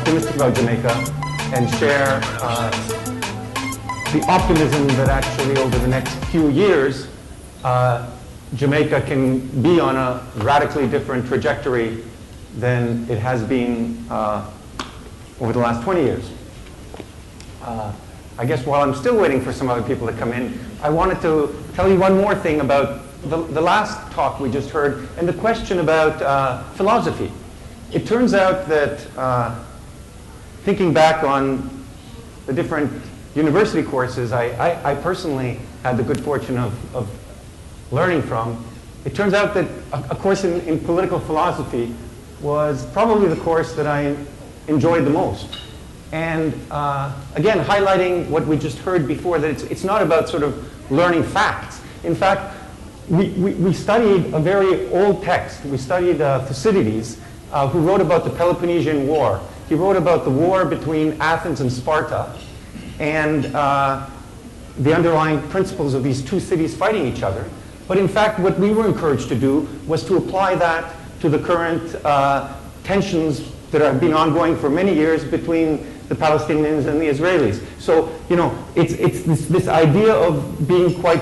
optimistic about Jamaica and share the optimism that actually over the next few years, Jamaica can be on a radically different trajectory than it has been over the last 20 years. I guess while I'm still waiting for some other people to come in, I wanted to tell you one more thing about the last talk we just heard and the question about philosophy. It turns out that thinking back on the different university courses I personally had the good fortune of learning from, it turns out that a course in political philosophy was probably the course that I enjoyed the most. And again, highlighting what we just heard before, that it's not about sort of learning facts. In fact, we studied a very old text. We studied Thucydides, who wrote about the Peloponnesian War. He wrote about the war between Athens and Sparta and the underlying principles of these two cities fighting each other. But in fact, what we were encouraged to do was to apply that to the current tensions that have been ongoing for many years between the Palestinians and the Israelis. So, you know, it's this idea of being quite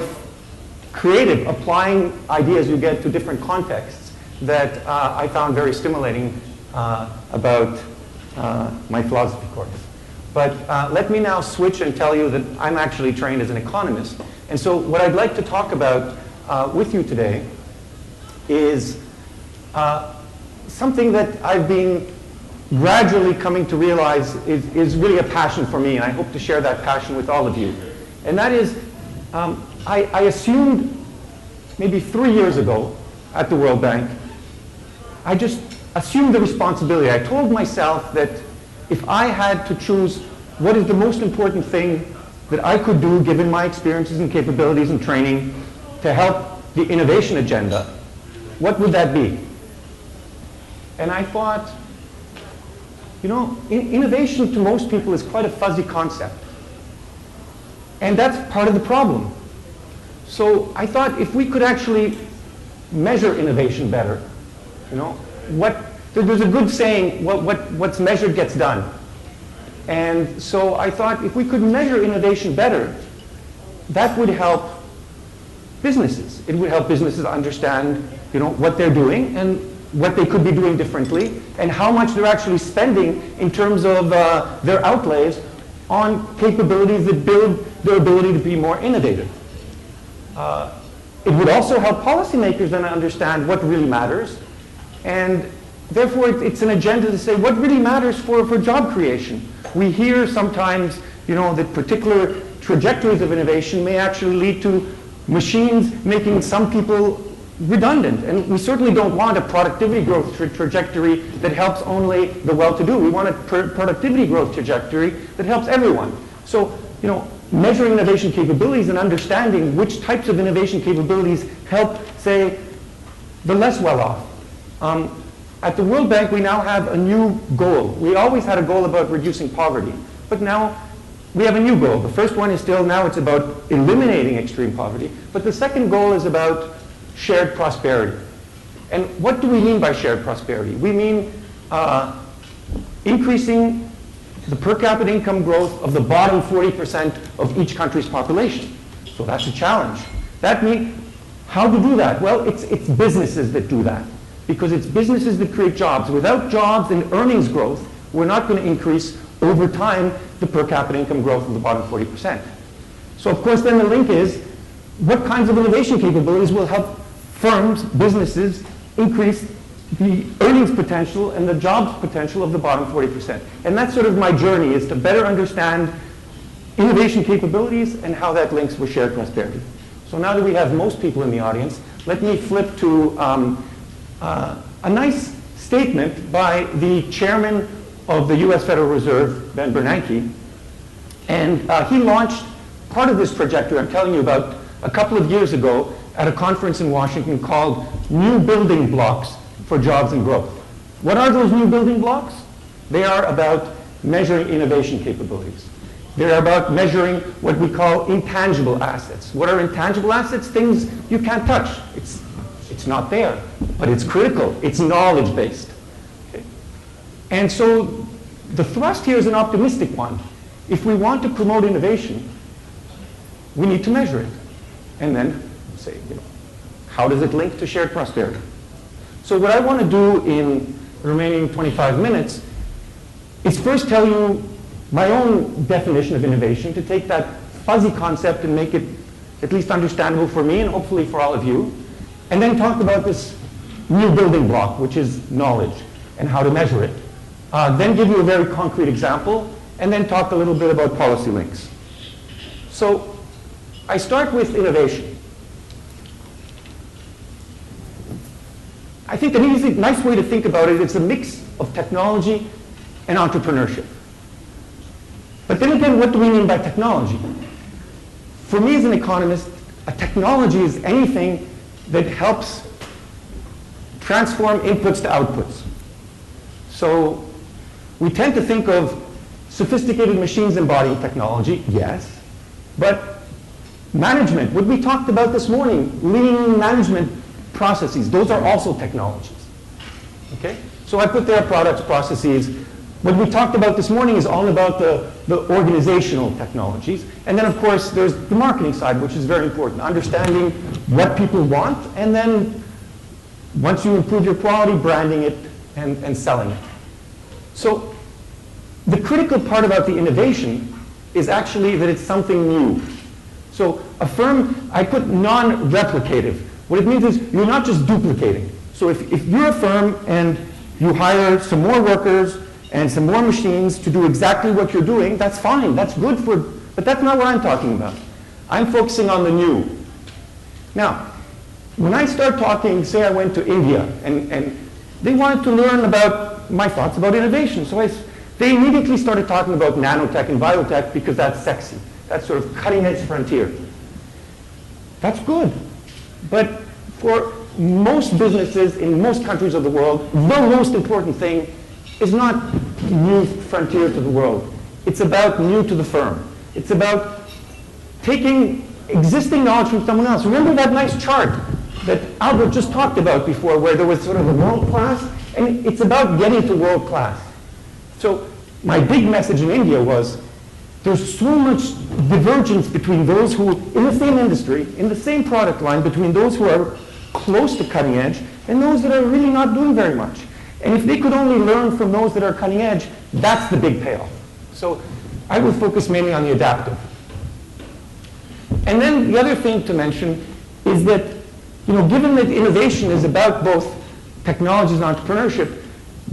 creative, applying ideas you get to different contexts that I found very stimulating about my philosophy course. But let me now switch and tell you that I'm actually trained as an economist. And so what I'd like to talk about with you today is something that I've been gradually coming to realize is really a passion for me, and I hope to share that passion with all of you. And that is, I assumed maybe 3 years ago at the World Bank, I just assumed the responsibility. I told myself that if I had to choose what is the most important thing that I could do, given my experiences and capabilities and training, to help the innovation agenda, what would that be? And I thought, you know, innovation to most people is quite a fuzzy concept. And that's part of the problem. So I thought if we could actually measure innovation better, you know, there's a good saying, what's measured gets done. And so I thought if we could measure innovation better, that would help businesses. It would help businesses understand, you know, what they're doing and what they could be doing differently, and how much they're actually spending in terms of their outlays on capabilities that build their ability to be more innovative. It would also help policymakers then understand what really matters, and therefore it's an agenda to say what really matters for job creation. We hear sometimes, you know, that particular trajectories of innovation may actually lead to machines making some people redundant, and we certainly don't want a productivity growth trajectory that helps only the well-to-do. We want a productivity growth trajectory that helps everyone. So, you know, measuring innovation capabilities and understanding which types of innovation capabilities help, say, the less well-off. At the World Bank, we now have a new goal. We always had a goal about reducing poverty, but now we have a new goal. The first one is still, now it's about eliminating extreme poverty, but the second goal is about shared prosperity. And what do we mean by shared prosperity? We mean increasing the per capita income growth of the bottom 40% of each country's population. So that's a challenge. That means, how to do that? Well, it's businesses that do that, because it's businesses that create jobs. Without jobs and earnings growth, we're not going to increase over time the per capita income growth of the bottom 40%. So of course then the link is, what kinds of innovation capabilities will help firms, businesses, increase the earnings potential and the jobs potential of the bottom 40%. And that's sort of my journey, is to better understand innovation capabilities and how that links with shared prosperity. So now that we have most people in the audience, let me flip to a nice statement by the chairman of the US Federal Reserve, Ben Bernanke. And he launched part of this trajectory I'm telling you about a couple of years ago at a conference in Washington called New Building Blocks for Jobs and Growth. What are those new building blocks? They are about measuring innovation capabilities. They're about measuring what we call intangible assets. What are intangible assets? Things you can't touch. It's not there, but it's critical. It's knowledge-based. Okay. And so the thrust here is an optimistic one. If we want to promote innovation, we need to measure it. And then say, how does it link to shared prosperity? So what I want to do in the remaining 25 minutes is first tell you my own definition of innovation, to take that fuzzy concept and make it at least understandable for me and hopefully for all of you, and then talk about this new building block, which is knowledge, and how to measure it. Then give you a very concrete example, and then talk a little bit about policy links. So I start with innovation. I think an easy, nice way to think about it is a mix of technology and entrepreneurship. But then again, what do we mean by technology? For me as an economist, a technology is anything that helps transform inputs to outputs. So we tend to think of sophisticated machines embodying technology, yes, but management, what we talked about this morning, lean management processes, those are also technologies. Okay? So I put there products, processes. What we talked about this morning is all about the organizational technologies. And then, of course, there's the marketing side, which is very important, understanding what people want, and then once you improve your quality, branding it and selling it. So the critical part about the innovation is actually that it's something new. So a firm, I put non-replicative. What it means is you're not just duplicating. So if you're a firm and you hire some more workers and some more machines to do exactly what you're doing, that's fine, that's good for, but that's not what I'm talking about. I'm focusing on the new. Now, when I start talking, say I went to India and they wanted to learn about my thoughts about innovation. So they immediately started talking about nanotech and biotech because that's sexy. That's sort of cutting edge frontier. That's good. But for most businesses in most countries of the world, the most important thing is not new frontier to the world. It's about new to the firm. It's about taking existing knowledge from someone else. Remember that nice chart that Albert just talked about before, where there was sort of a world class, and it's about getting to world class. So my big message in India was, there's so much divergence between those who, in the same industry, in the same product line, between those who are close to cutting edge and those that are really not doing very much. And if they could only learn from those that are cutting edge, that's the big payoff. So I would focus mainly on the adaptive. And then the other thing to mention is that, given that innovation is about both technologies and entrepreneurship,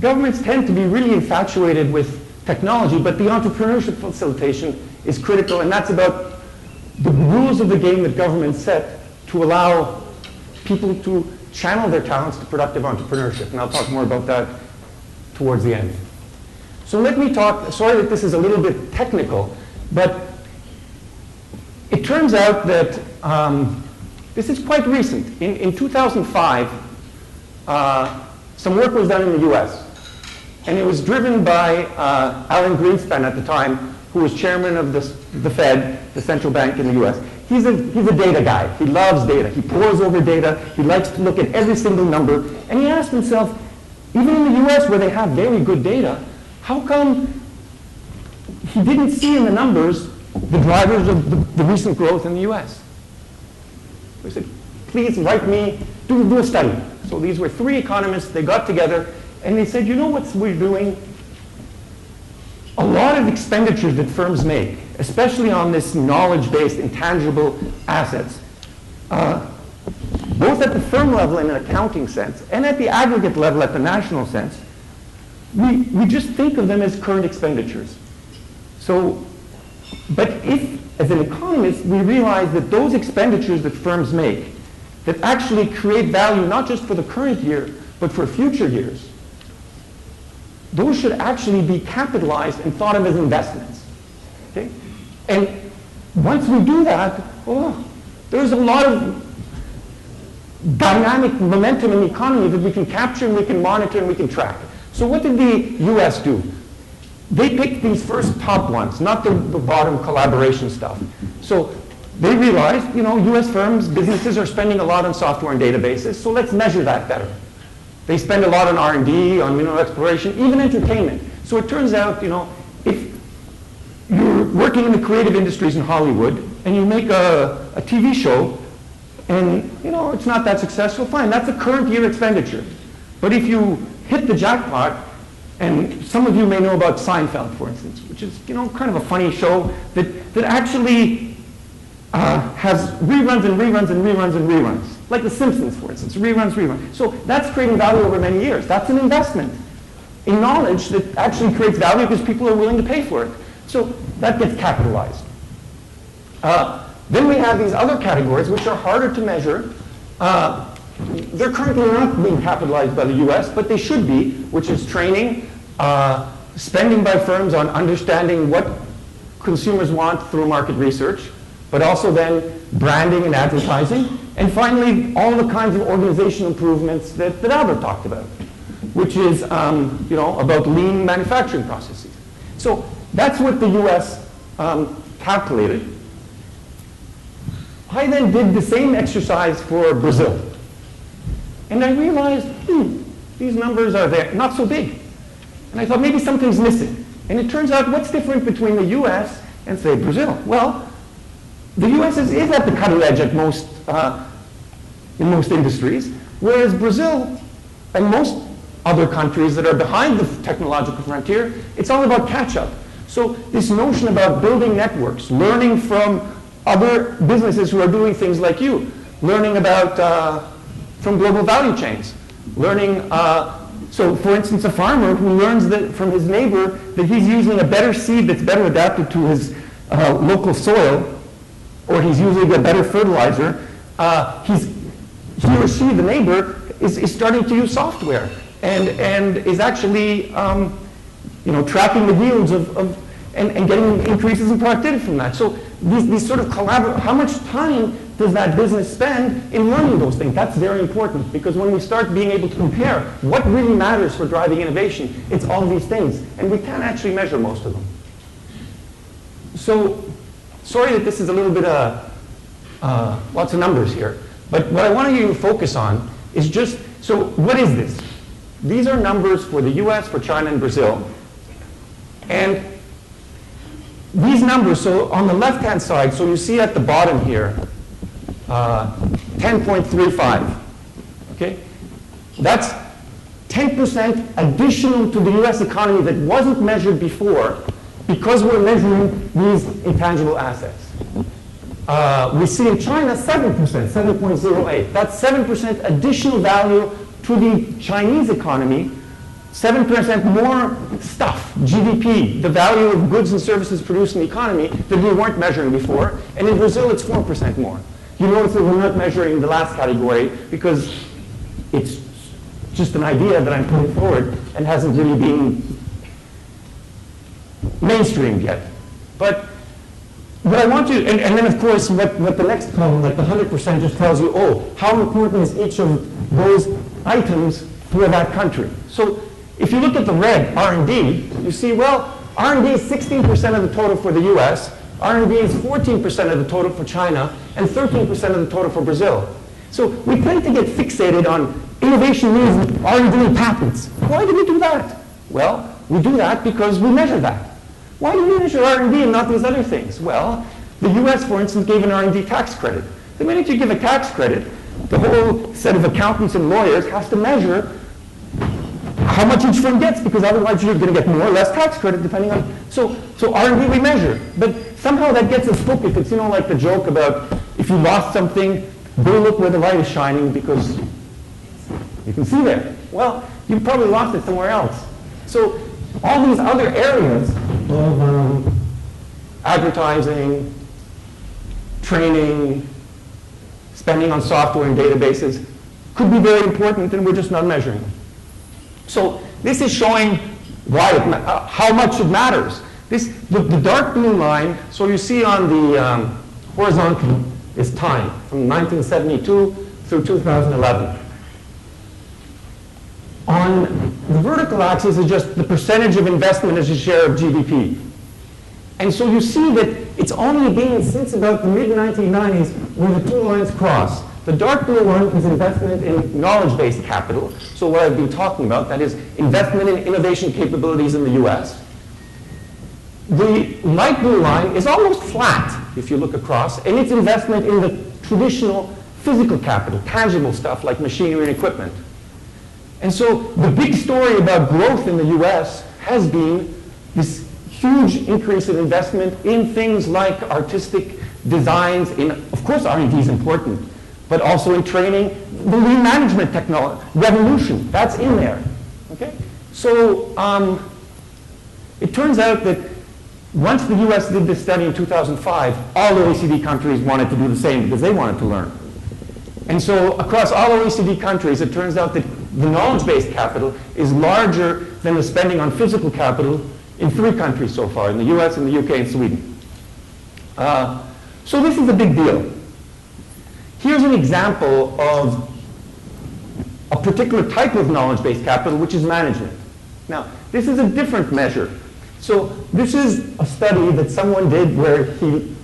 governments tend to be really infatuated with technology, but the entrepreneurship facilitation is critical, and that's about the rules of the game that governments set to allow people to channel their talents to productive entrepreneurship. And I'll talk more about that towards the end. So let me talk, sorry that this is a little bit technical, but it turns out that this is quite recent. In 2005, some work was done in the US. And it was driven by Alan Greenspan at the time, who was chairman of the Fed, the central bank in the US. He's a data guy. He loves data. He pores over data. He likes to look at every single number. And he asked himself, even in the US where they have very good data, how come he didn't see in the numbers the drivers of the recent growth in the US? He said, please write me, do a study. So these were 3 economists. They got together. And they said, what we're doing? A lot of expenditures that firms make, especially on this knowledge-based, intangible assets, both at the firm level in an accounting sense and at the aggregate level at the national sense, we just think of them as current expenditures. So, but if, as an economist, we realize that those expenditures that firms make that actually create value not just for the current year, but for future years, those should actually be capitalized and thought of as investments. Okay? And once we do that, there's a lot of dynamic momentum in the economy that we can capture and we can monitor and we can track. So what did the US do? They picked these first top ones, not the bottom collaboration stuff. So they realized, US firms, businesses are spending a lot on software and databases, so let's measure that better. They spend a lot on R&D, on mineral exploration, even entertainment. So it turns out, if you're working in the creative industries in Hollywood and you make a TV show and it's not that successful, fine, that's a current year expenditure. But if you hit the jackpot, and some of you may know about Seinfeld, for instance, which is kind of a funny show that actually has reruns and reruns and reruns and reruns. Like The Simpsons, for instance, reruns. So that's creating value over many years. That's an investment in knowledge that actually creates value because people are willing to pay for it. So that gets capitalized. Then we have these other categories which are harder to measure. They're currently not being capitalized by the US, but they should be, which is training, spending by firms on understanding what consumers want through market research, but also then branding and advertising, and finally, all the kinds of organizational improvements that Albert talked about, which is about lean manufacturing processes. So that's what the US calculated. I then did the same exercise for Brazil. And I realized, these numbers are there, not so big. And I thought maybe something's missing. And it turns out what's different between the US and, say, Brazil? Well, the US is at the cutting edge at most, in most industries, whereas Brazil and most other countries that are behind the technological frontier, it's all about catch-up. So this notion about building networks, learning from other businesses who are doing things like you, learning about from global value chains, learning, so for instance, a farmer who learns that from his neighbor that he's using a better seed that's better adapted to his local soil, or he's using a better fertilizer, he or she, the neighbor, is starting to use software and is actually tracking the yields and getting increases in productivity from that. So these sort of collaborate, how much time does that business spend in learning those things? That's very important, because when we start being able to compare what really matters for driving innovation, it's all these things, and we can't actually measure most of them. So, sorry that this is a little bit lots of numbers here, but what I want you to focus on is just, so what is this? These are numbers for the US, for China, and Brazil. And these numbers, so on the left-hand side, so you see at the bottom here, 10.35, okay? That's 10% additional to the US economy that wasn't measured before because we're measuring these intangible assets. We see in China 7%, 7.08. That's 7% additional value to the Chinese economy, 7% more stuff, GDP, the value of goods and services produced in the economy that we weren't measuring before. And in Brazil, it's 4% more. You notice that we're not measuring the last category because it's just an idea that I'm putting forward and hasn't really been mainstreamed yet. But what I want you, and then of course what the next column, like the 100%, just tells you, how important is each of those items for that country. So if you look at the red, R&D, you see, well, R&D is 16% of the total for the US, R&D is 14% of the total for China, and 13% of the total for Brazil. So we tend to get fixated on innovation means R&D and patents. Why do we do that? Well, we do that because we measure that. Why do we measure R&D and not these other things? Well, the US, for instance, gave an R&D tax credit. The minute you give a tax credit, the whole set of accountants and lawyers has to measure how much each firm gets, because otherwise you're going to get more or less tax credit depending on, so R&D we measure, but somehow that gets us focused. It's like the joke about if you lost something, go look where the light is shining because you can see there. Well, you probably lost it somewhere else. So all these other areas of advertising, training, spending on software and databases could be very important, and we're just not measuring them. So this is showing why how much it matters. The dark blue line, so you see on the horizontal is time from 1972 through 2011. On the vertical axis is just the percentage of investment as a share of GDP. And so you see that it's only been since about the mid-1990s where the two lines cross. The dark blue one is investment in knowledge-based capital. So what I've been talking about, that is investment in innovation capabilities in the US. The light blue line is almost flat, if you look across, and it's investment in the traditional physical capital, tangible stuff like machinery and equipment. And so the big story about growth in the US has been this huge increase in investment in things like artistic designs, in, of course R&D is important, but also in training, the lean management technology, revolution, that's in there. Okay? So it turns out that once the US did this study in 2005, all OECD countries wanted to do the same because they wanted to learn. And so across all OECD countries, it turns out that the knowledge-based capital is larger than the spending on physical capital in 3 countries so far, in the US, in the UK, and Sweden. So this is a big deal. Here's an example of a particular type of knowledge-based capital, which is management. Now, this is a different measure. So this is a study that someone did where 2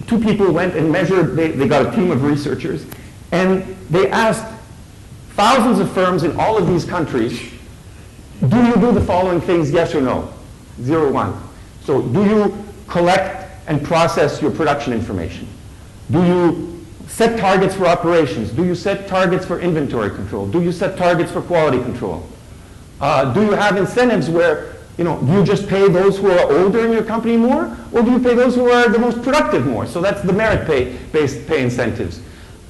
people went and measured, they got a team of researchers, and they asked thousands of firms in all of these countries, do you do the following things, yes or no? 0, 1. So do you collect and process your production information? Do you set targets for operations? Do you set targets for inventory control? Do you set targets for quality control? Do you have incentives where, do you just pay those who are older in your company more, or do you pay those who are the most productive more? So that's the merit-based pay incentives.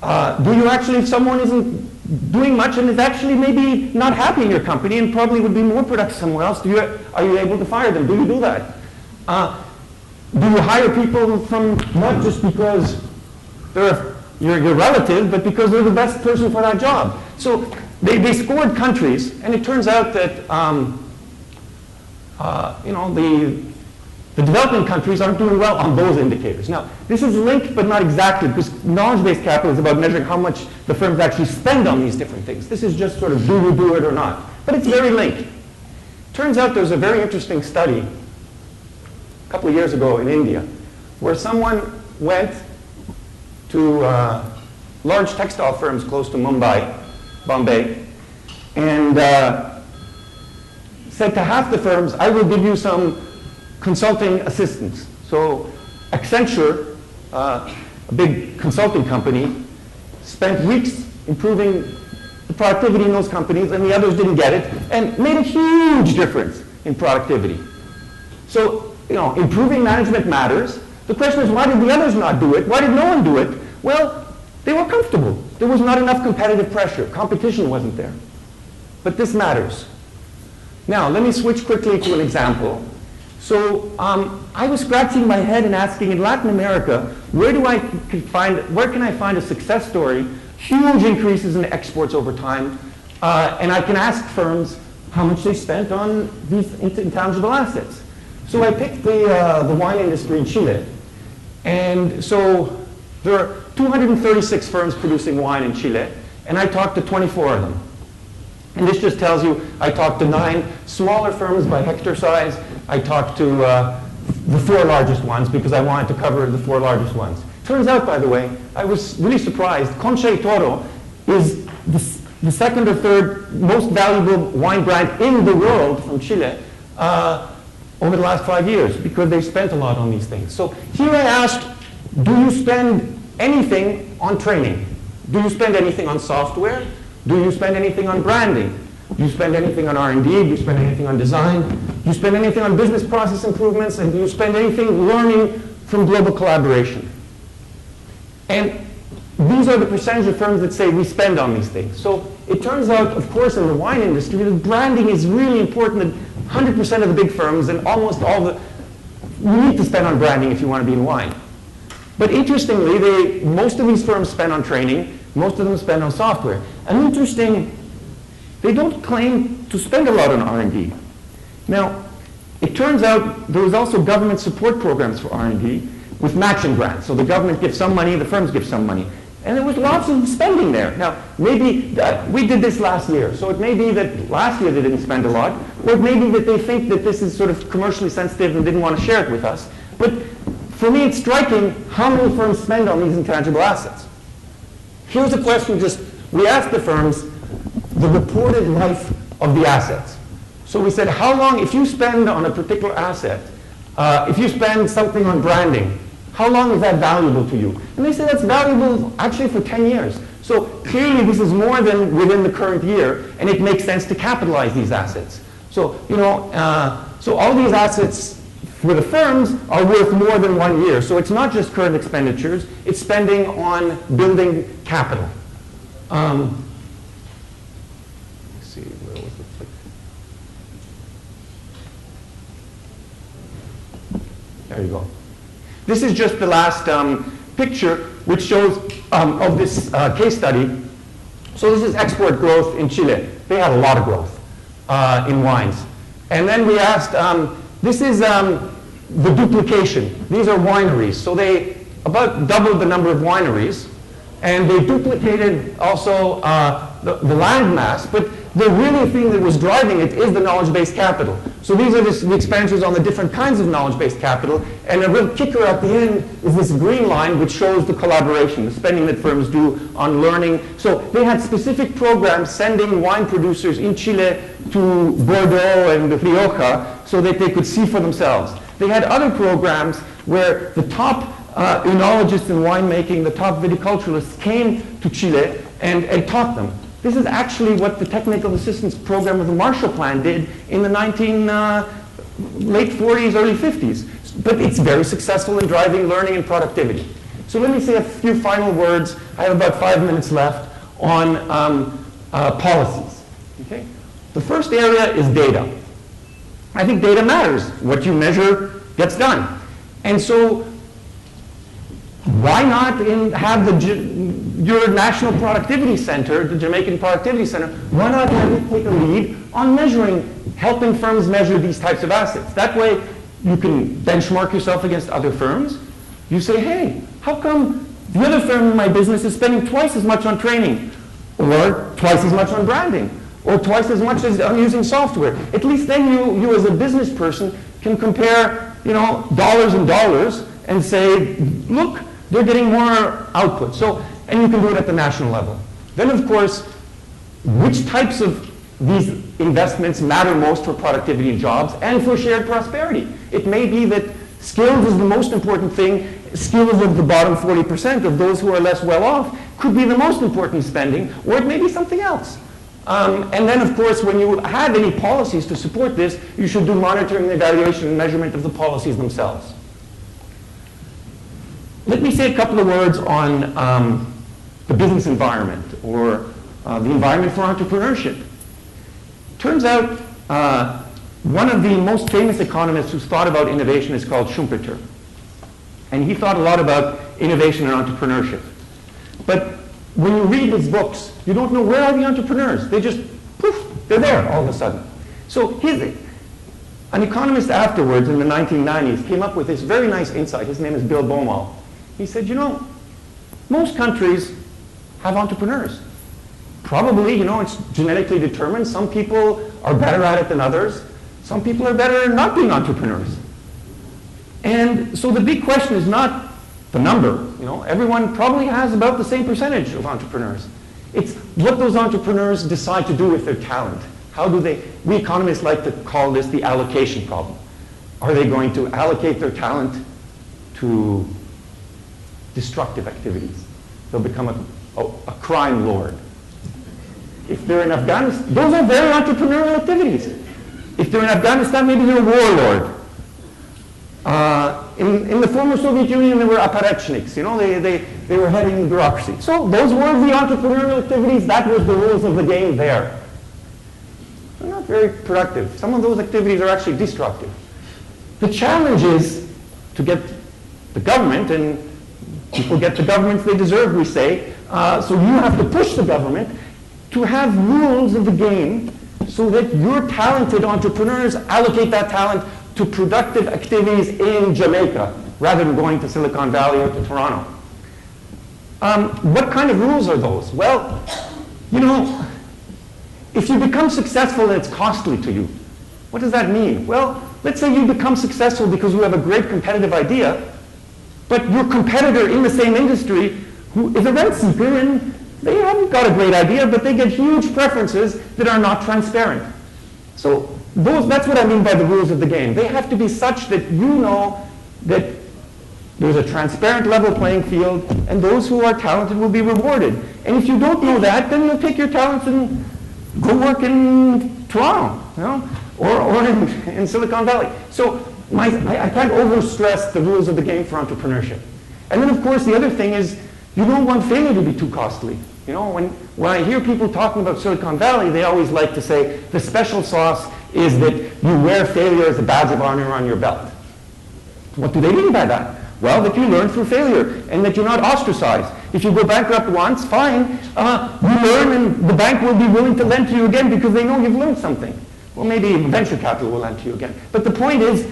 Do you actually, if someone isn't doing much and is actually maybe not happy in your company and probably would be more productive somewhere else, are you able to fire them? Do you do that? Do you hire people from, not just because they're your relative, but because they're the best person for that job? So they scored countries, and it turns out that the developing countries aren't doing well on those indicators. Now, this is linked, but not exactly, because knowledge-based capital is about measuring how much the firms actually spend on these different things. This is just sort of do you do it or not. But it's very linked. Turns out there's a very interesting study a couple of years ago in India, where someone went to large textile firms close to Bombay, and said to half the firms, I will give you some consulting assistance. So Accenture, a big consulting company, spent weeks improving the productivity in those companies, and the others didn't get it, and made a huge difference in productivity. So, improving management matters. The question is, why did the others not do it? Why did no one do it? Well, they were comfortable. There was not enough competitive pressure. Competition wasn't there. But this matters. Now, let me switch quickly to an example. So I was scratching my head and asking, in Latin America, where can I find a success story, huge increases in exports over time, and I can ask firms how much they spent on these intangible assets. So I picked the wine industry in Chile. And so there are 236 firms producing wine in Chile, and I talked to 24 of them. And this just tells you, I talked to 9 smaller firms by hectare size. I talked to the 4 largest ones because I wanted to cover the 4 largest ones. Turns out, by the way, I was really surprised. Concha y Toro is the 2nd or 3rd most valuable wine brand in the world from Chile over the last 5 years because they've spent a lot on these things. So here I asked, do you spend anything on training? Do you spend anything on software? Do you spend anything on branding? Do you spend anything on R&D? Do you spend anything on design? Do you spend anything on business process improvements? And do you spend anything learning from global collaboration? And these are the percentage of firms that say we spend on these things. So it turns out, of course, in the wine industry, that branding is really important. That 100% of the big firms and almost all you need to spend on branding if you want to be in wine. But interestingly, most of these firms spend on training. Most of them spend on software. And they don't claim to spend a lot on R&D. Now, it turns out there was also government support programs for R&D with matching grants. So the government gives some money, the firms give some money. And there was lots of spending there. Now, maybe we did this last year. So it may be that last year they didn't spend a lot, or it may be that they think that this is sort of commercially sensitive and didn't want to share it with us. But for me, it's striking how many firms spend on these intangible assets. Here's a question we asked the firms the reported life of the assets. So we said, how long, if you spend on a particular asset, if you spend something on branding, how long is that valuable to you? And they said that's valuable actually for 10 years. So clearly this is more than within the current year, and it makes sense to capitalize these assets. So, so all these assets for the firms are worth more than 1 year. So it's not just current expenditures, it's spending on building capital. Let's see, where was the flick? There you go. This is just the last picture, which shows of this case study. So this is export growth in Chile. They had a lot of growth in wines. And then we asked, this is the duplication. These are wineries. So they about doubled the number of wineries. And they duplicated also the land mass. But the really thing that was driving it is the knowledge-based capital. So these are the expenditures on the different kinds of knowledge-based capital. And a real kicker at the end is this green line, which shows the collaboration, the spending that firms do on learning. So they had specific programs sending wine producers in Chile to Bordeaux and the Rioja so that they could see for themselves. They had other programs where the top enologists in winemaking, the top viticulturalists came to Chile and taught them. This is actually what the technical assistance program of the Marshall Plan did in the late 40s, early 50s. But it's very successful in driving learning and productivity. So let me say a few final words. I have about 5 minutes left on policies. Okay? The first area is data. I think data matters. What you measure gets done. And so why not have your National Productivity Center, the Jamaican Productivity Center, why not have it take a lead on helping firms measure these types of assets? That way you can benchmark yourself against other firms. You say, hey, how come the other firm in my business is spending twice as much on training, or twice as much on branding, or twice as much as on using software? At least then you as a business person can compare, dollars and dollars and say, look, they're getting more output. So, and you can do it at the national level. Then, of course, which types of these investments matter most for productivity and jobs and for shared prosperity? It may be that skills is the most important thing. Skills of the bottom 40% of those who are less well off could be the most important spending, or it may be something else. And then, of course, when you have any policies to support this, you should do monitoring, evaluation, and measurement of the policies themselves. Let me say a couple of words on the business environment, or the environment for entrepreneurship. Turns out one of the most famous economists who's thought about innovation is called Schumpeter. And he thought a lot about innovation and entrepreneurship. But when you read his books, you don't know where are the entrepreneurs. They just, poof, they're there all of a sudden. So an economist afterwards in the 1990s came up with this very nice insight. His name is Bill Baumol. He said, most countries have entrepreneurs. Probably, it's genetically determined. Some people are better at it than others. Some people are better at not being entrepreneurs. And so the big question is not the number. Everyone probably has about the same percentage of entrepreneurs. It's what those entrepreneurs decide to do with their talent. We economists like to call this the allocation problem. Are they going to allocate their talent to destructive activities? They'll become a crime lord. If they're in Afghanistan, those are very entrepreneurial activities. If they're in Afghanistan, maybe they're a warlord. In the former Soviet Union, there were apparatchiks. They were heading the bureaucracy. So those were the entrepreneurial activities. That was the rules of the game there. They're not very productive. Some of those activities are actually destructive. The challenge is to get the government, and people get the governments they deserve, we say. So you have to push the government to have rules of the game so that your talented entrepreneurs allocate that talent to productive activities in Jamaica rather than going to Silicon Valley or to Toronto. What kind of rules are those? Well, if you become successful and it's costly to you, what does that mean? Well, let's say you become successful because you have a great competitive idea, but your competitor in the same industry who is a rent seeker, and they haven't got a great idea, but they get huge preferences that are not transparent. So that's what I mean by the rules of the game. They have to be such that you know that there's a transparent level playing field, and those who are talented will be rewarded. And if you don't know that, then you'll take your talents and go work in Toronto, or in Silicon Valley. So I can't overstress the rules of the game for entrepreneurship. And then, of course, the other thing is you don't want failure to be too costly. When I hear people talking about Silicon Valley, they always like to say the special sauce is that you wear failure as a badge of honor on your belt. What do they mean by that? Well, that you learn through failure and that you're not ostracized. If you go bankrupt once, fine. You learn and the bank will be willing to lend to you again because they know you've learned something. Well, maybe venture capital will lend to you again. But the point is,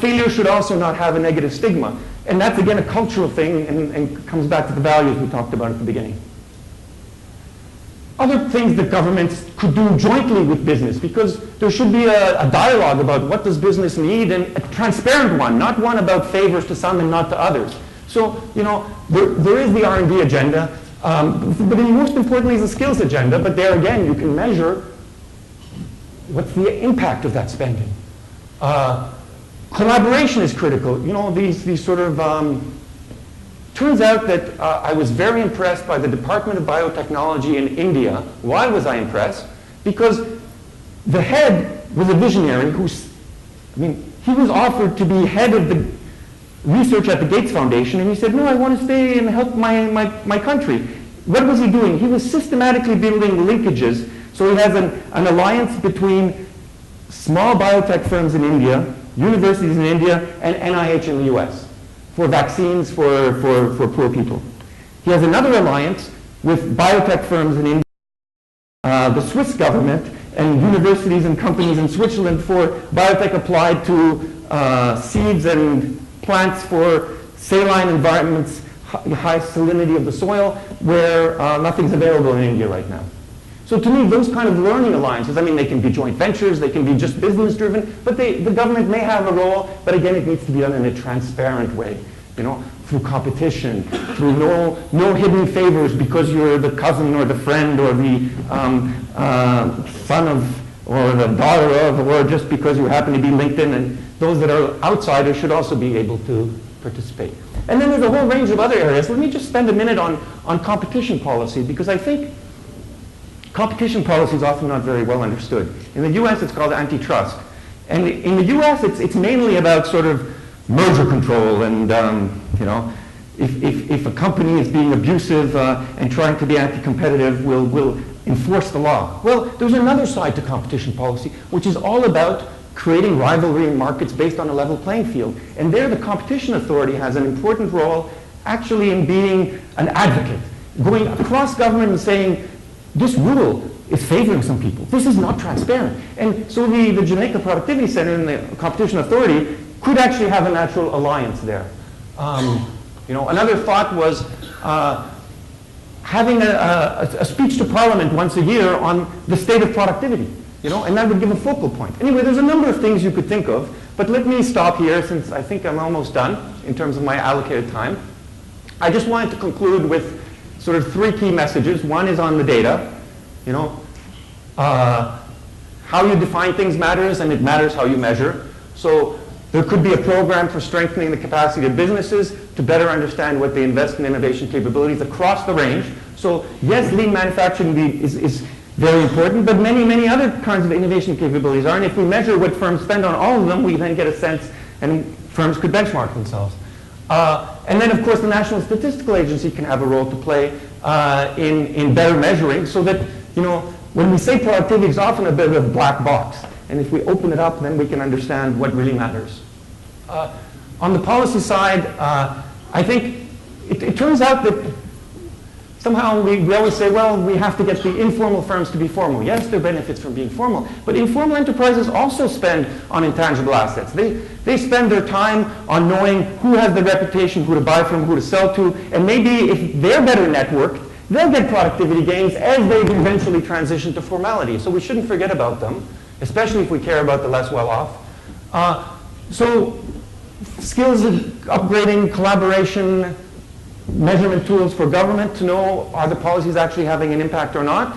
failure should also not have a negative stigma. And that's, again, a cultural thing and comes back to the values we talked about at the beginning. Other things that governments could do jointly with business, because there should be a dialogue about what does business need, and a transparent one, not one about favors to some and not to others. So, there is the R&D agenda, but most importantly is the skills agenda, but there again, you can measure what's the impact of that spending. Collaboration is critical. These sort of, turns out that I was very impressed by the Department of Biotechnology in India. Why was I impressed? Because the head was a visionary he was offered to be head of the research at the Gates Foundation, and he said, no, I want to stay and help my country. What was he doing? He was systematically building linkages. So he has an alliance between small biotech firms in India, universities in India, and NIH in the US. For vaccines for poor people. He has another alliance with biotech firms in India, the Swiss government, and universities and companies in Switzerland for biotech applied to seeds and plants for saline environments, high salinity of the soil, where nothing's available in India right now. So to me, those kind of learning alliances, they can be joint ventures, they can be just business driven, but the government may have a role, but again, it needs to be done in a transparent way, through competition, through no hidden favors because you're the cousin or the friend or the son of, or the daughter of, or just because you happen to be LinkedIn, and those that are outsiders should also be able to participate. And then there's a whole range of other areas. Let me just spend a minute on competition policy, because I think competition policy is often not very well understood. In the US, it's called antitrust. And in the US, it's mainly about sort of merger control and, if a company is being abusive and trying to be anti-competitive, we'll enforce the law. Well, there's another side to competition policy, which is all about creating rivalry in markets based on a level playing field. And there, the competition authority has an important role actually in being an advocate, going across government and saying, this rule is favoring some people. This is not transparent. And so the Jamaica Productivity Center and the Competition Authority could actually have a natural alliance there. Another thought was having a speech to Parliament once a year on the state of productivity, and that would give a focal point. Anyway, there's a number of things you could think of, but let me stop here since I think I'm almost done in terms of my allocated time. I just wanted to conclude with sort of three key messages. One is on the data. How you define things matters, and it matters how you measure. So there could be a program for strengthening the capacity of businesses to better understand what they invest in innovation capabilities across the range. So yes, lean manufacturing is very important, but many, many other kinds of innovation capabilities are. And if we measure what firms spend on all of them, we then get a sense, and firms could benchmark themselves. And then, of course, the National Statistical Agency can have a role to play in better measuring, so that, when we say productivity, it's often a bit of a black box. And if we open it up, then we can understand what really matters. On the policy side, I think it turns out that somehow we always say, well, we have to get the informal firms to be formal. Yes, there are benefits from being formal, but informal enterprises also spend on intangible assets. They spend their time on knowing who has the reputation, who to buy from, who to sell to, and maybe if they're better networked, they'll get productivity gains as they eventually transition to formality. So we shouldn't forget about them, especially if we care about the less well-off. So skills upgrading, collaboration, measurement tools for government to know are the policies actually having an impact or not.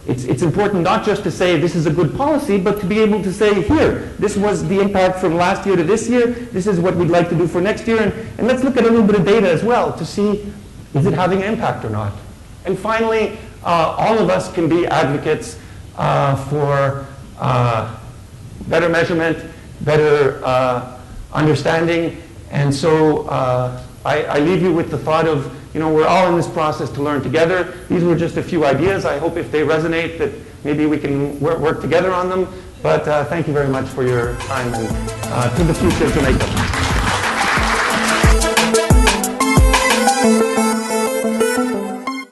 It's important not just to say this is a good policy, but to be able to say, here, this was the impact from last year to this year, this is what we'd like to do for next year, and let's look at a little bit of data as well to see, is it having an impact or not? And finally, all of us can be advocates for better measurement, better understanding, and so I leave you with the thought of, we're all in this process to learn together. These were just a few ideas. I hope if they resonate that maybe we can work together on them. But thank you very much for your time, and to the future Jamaica.